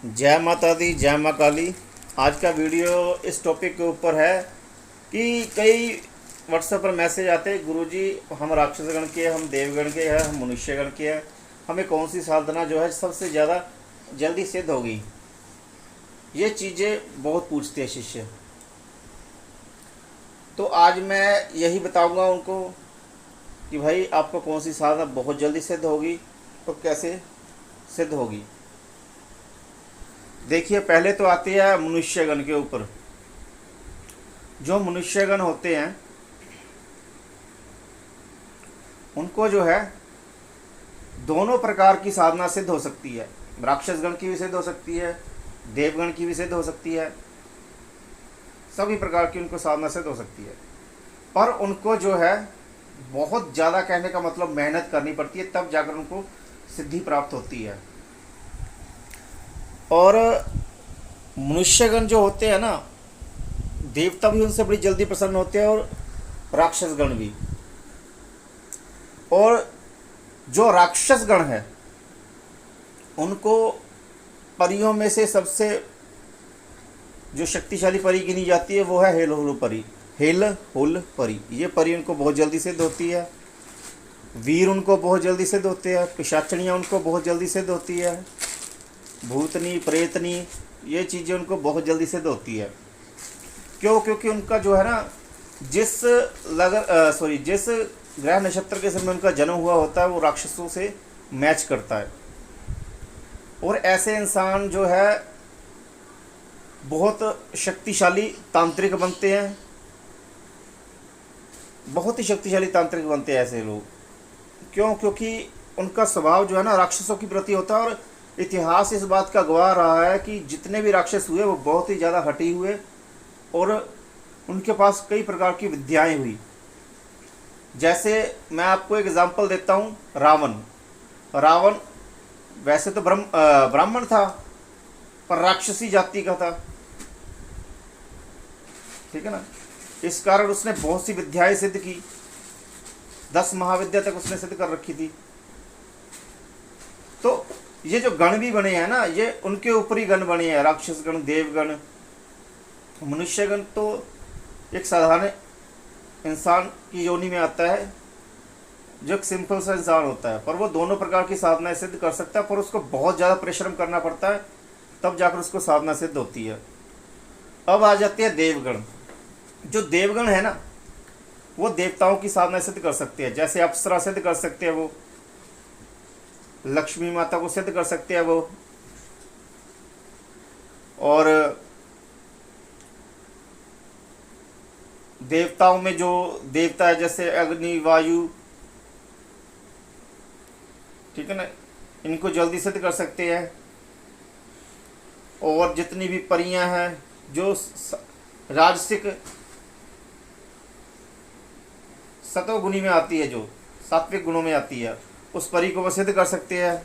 जय माता दी, जय माँ काली। आज का वीडियो इस टॉपिक के ऊपर है कि कई व्हाट्सएप पर मैसेज आते हैं, गुरुजी हम राक्षस गण के हैं, हम देवगण के हैं, हम मनुष्य गण के हैं, हमें कौन सी साधना जो है सबसे ज़्यादा जल्दी सिद्ध होगी। ये चीज़ें बहुत पूछते हैं शिष्य। तो आज मैं यही बताऊंगा उनको कि भाई आपको कौन सी साधना बहुत जल्दी सिद्ध होगी और कैसे सिद्ध होगी। देखिए, पहले तो आती है मनुष्यगण के ऊपर। जो मनुष्यगण होते हैं उनको जो है दोनों प्रकार की साधना सिद्ध हो सकती है। राक्षस गण की भी सिद्ध हो सकती है, देवगण की भी सिद्ध हो सकती है, सभी प्रकार की उनको साधना सिद्ध हो सकती है। पर उनको जो है बहुत ज़्यादा, कहने का मतलब मेहनत करनी पड़ती है, तब जाकर उनको सिद्धि प्राप्त होती है। और मनुष्यगण जो होते हैं ना, देवता भी उनसे बड़ी जल्दी प्रसन्न होते हैं और राक्षस गण भी। और जो राक्षस गण है उनको परियों में से सबसे जो शक्तिशाली परी गिनी जाती है वो है हेल हुल परी। हेल हुल परी, ये परी उनको बहुत जल्दी सिद्ध होती है। वीर उनको बहुत जल्दी सिद्ध होते हैं। पिशाचनियाँ उनको बहुत जल्दी सिद्ध होती है। भूतनी, प्रेतनी, ये चीज़ें उनको बहुत जल्दी सिद्ध होती है। क्यों? क्योंकि उनका जो है ना, जिस ग्रह नक्षत्र के समय उनका जन्म हुआ होता है वो राक्षसों से मैच करता है। और ऐसे इंसान जो है बहुत शक्तिशाली तांत्रिक बनते हैं, बहुत ही शक्तिशाली तांत्रिक बनते हैं ऐसे लोग। क्यों? क्योंकि उनका स्वभाव जो है ना राक्षसों के प्रति होता है। और इतिहास इस बात का गवाह रहा है कि जितने भी राक्षस हुए वो बहुत ही ज़्यादा हठी हुए और उनके पास कई प्रकार की विद्याएं हुई। जैसे मैं आपको एक एग्जांपल देता हूँ, रावण वैसे तो ब्राह्मण था पर राक्षसी जाति का था, ठीक है ना। इस कारण उसने बहुत सी विद्याएं सिद्ध की, 10 महाविद्या तक उसने सिद्ध कर रखी थी। तो ये जो गण भी बने हैं ना, ये उनके ऊपर ही गण बने हैं। राक्षस गण, देवगण, मनुष्यगण तो एक साधारण इंसान की योनि में आता है, जो एक सिंपल सा इंसान होता है, पर वो दोनों प्रकार की साधनाएं सिद्ध कर सकता है। पर उसको बहुत ज़्यादा परिश्रम करना पड़ता है, तब जाकर उसको साधना सिद्ध होती है। अब आ जाते हैं देवगण। जो देवगण है ना, वो देवताओं की साधना सिद्ध कर सकते हैं। जैसे अप्सरा सिद्ध कर सकते हैं, वो लक्ष्मी माता को सिद्ध कर सकते हैं वो। और देवताओं में जो देवता है जैसे अग्नि, वायु, ठीक है ना, इनको जल्दी सिद्ध कर सकते हैं। और जितनी भी परियां हैं जो राजसिक सतोगुणी में आती है, जो सात्विक गुणों में आती है, उस परी को वो सिद्ध कर सकते हैं।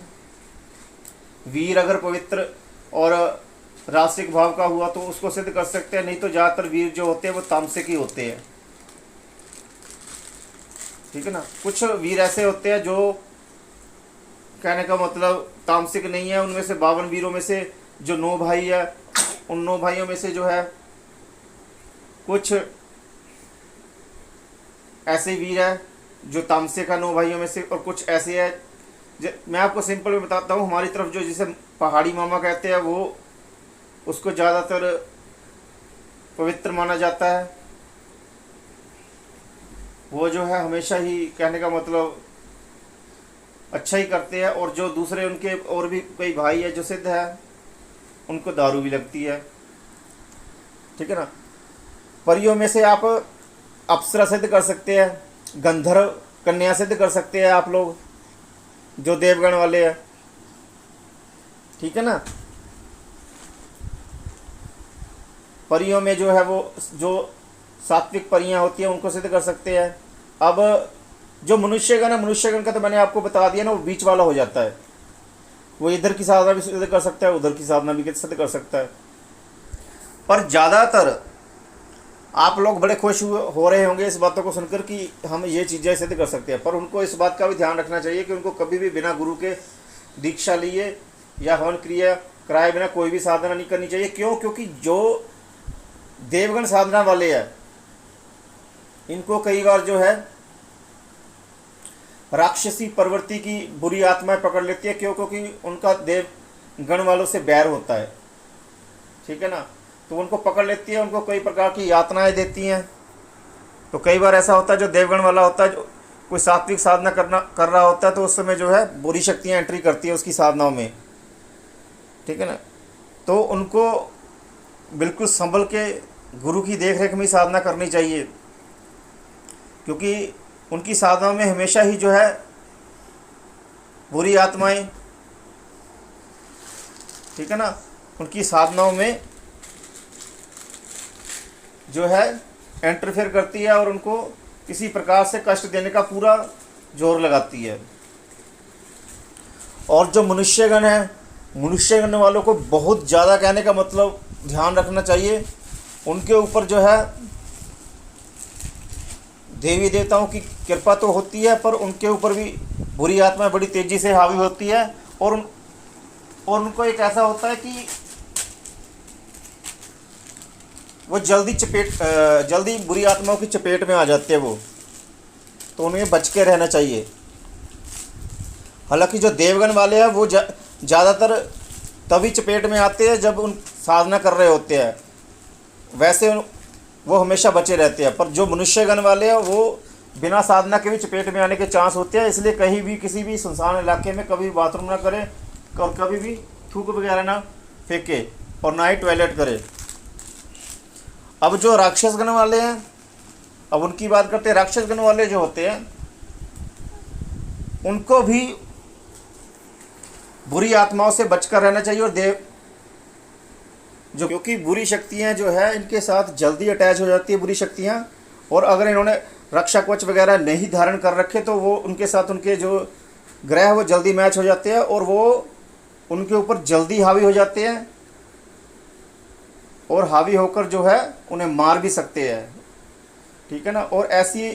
वीर अगर पवित्र और रासिक भाव का हुआ तो उसको सिद्ध कर सकते हैं। नहीं तो ज़्यादातर वीर जो होते हैं वो तामसिक ही होते हैं, ठीक है ना। कुछ वीर ऐसे होते हैं जो, कहने का मतलब, तामसिक नहीं है। उनमें से 52 वीरों में से जो 9 भाई है, उन 9 भाइयों में से जो है कुछ ऐसे वीर है जो तामसिक है 9 भाइयों में से, और कुछ ऐसे है। मैं आपको सिंपल में बताता हूँ, हमारी तरफ जो जिसे पहाड़ी मामा कहते हैं वो, उसको ज़्यादातर पवित्र माना जाता है। वो जो है हमेशा ही, कहने का मतलब, अच्छा ही करते हैं। और जो दूसरे उनके और भी कई भाई है जो सिद्ध है, उनको दारू भी लगती है, ठीक है ना। परियों में से आप अप्सरा सिद्ध कर सकते हैं, गंधर्व कन्या सिद्ध कर सकते हैं आप लोग, जो देवगण वाले हैं, ठीक है ना। परियों में जो है वो जो सात्विक परियां होती हैं उनको सिद्ध कर सकते हैं। अब जो मनुष्यगण है, मनुष्यगण का तो मैंने आपको बता दिया ना, वो बीच वाला हो जाता है। वो इधर की साधना भी सिद्ध कर सकता है, उधर की साधना भी सिद्ध कर सकता है। पर ज़्यादातर आप लोग बड़े खुश हो रहे होंगे इस बातों को सुनकर कि हम ये चीज़ें सिद्ध कर सकते हैं, पर उनको इस बात का भी ध्यान रखना चाहिए कि उनको कभी भी बिना गुरु के दीक्षा लिए या हवन क्रिया कराए बिना कोई भी साधना नहीं करनी चाहिए। क्यों? क्योंकि जो देवगण साधना वाले हैं इनको कई बार जो है राक्षसी प्रवृत्ति की बुरी आत्माएं पकड़ लेती है। क्यों? क्योंकि उनका देवगण वालों से बैर होता है, ठीक है ना, तो उनको पकड़ लेती है, उनको कई प्रकार की यातनाएं देती हैं। तो कई बार ऐसा होता है जो देवगण वाला होता है, जो कोई सात्विक साधना कर रहा होता है, तो उस समय जो है बुरी शक्तियाँ एंट्री करती है उसकी साधनाओं में, ठीक है ना। तो उनको बिल्कुल संभल के गुरु की देख रेख में साधना करनी चाहिए, क्योंकि उनकी साधनाओं में हमेशा ही जो है बुरी आत्माएं, ठीक है ना, उनकी साधनाओं में जो है इंटरफेयर करती है और उनको किसी प्रकार से कष्ट देने का पूरा जोर लगाती है। और जो मनुष्यगण है, मनुष्यगण वालों को बहुत ज़्यादा, कहने का मतलब ध्यान रखना चाहिए। उनके ऊपर जो है देवी देवताओं की कृपा तो होती है, पर उनके ऊपर भी बुरी आत्माएं बड़ी तेज़ी से हावी होती है और उनको एक ऐसा होता है कि वो जल्दी बुरी आत्माओं की चपेट में आ जाते हैं वो, तो उन्हें बच के रहना चाहिए। हालांकि जो देवगण वाले हैं वो ज़्यादातर तभी चपेट में आते हैं जब उन साधना कर रहे होते हैं, वैसे वो हमेशा बचे रहते हैं। पर जो मनुष्यगण वाले हैं वो बिना साधना के भी चपेट में आने के चांस होते हैं। इसलिए कहीं भी किसी भी सुनसान इलाके में कभी बाथरूम ना करें और कभी भी थूक वगैरह ना फेंके और ना ही टॉयलेट करें। अब जो राक्षसगण वाले हैं, अब उनकी बात करते हैं। राक्षसगण वाले जो होते हैं उनको भी बुरी आत्माओं से बचकर रहना चाहिए। और क्योंकि बुरी शक्तियां जो है इनके साथ जल्दी अटैच हो जाती है बुरी शक्तियां, और अगर इन्होंने रक्षा कवच वगैरह नहीं धारण कर रखे तो वो उनके साथ उनके जो ग्रह वो जल्दी मैच हो जाते हैं और वो उनके ऊपर जल्दी हावी हो जाते हैं और हावी होकर जो है उन्हें मार भी सकते हैं, ठीक है ना। और ऐसी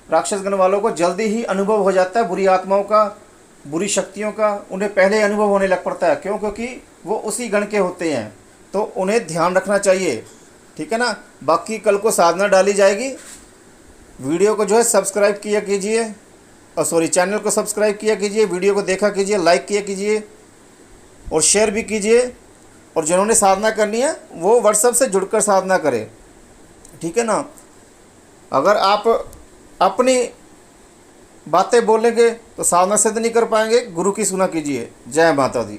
राक्षसगण वालों को जल्दी ही अनुभव हो जाता है बुरी आत्माओं का, बुरी शक्तियों का, उन्हें पहले अनुभव होने लग पड़ता है। क्यों? क्योंकि वो उसी गण के होते हैं, तो उन्हें ध्यान रखना चाहिए, ठीक है ना। बाकी कल को साधना डाली जाएगी। वीडियो को जो है सब्सक्राइब किया कीजिए, और सॉरी चैनल को सब्सक्राइब किया कीजिए, वीडियो को देखा कीजिए, लाइक किया कीजिए और शेयर भी कीजिए। और जिन्होंने साधना करनी है वो व्हाट्सएप से जुड़कर साधना करें, ठीक है ना। अगर आप अपनी बातें बोलेंगे तो साधना सिद्ध नहीं कर पाएंगे। गुरु की सुना कीजिए। जय माता दी।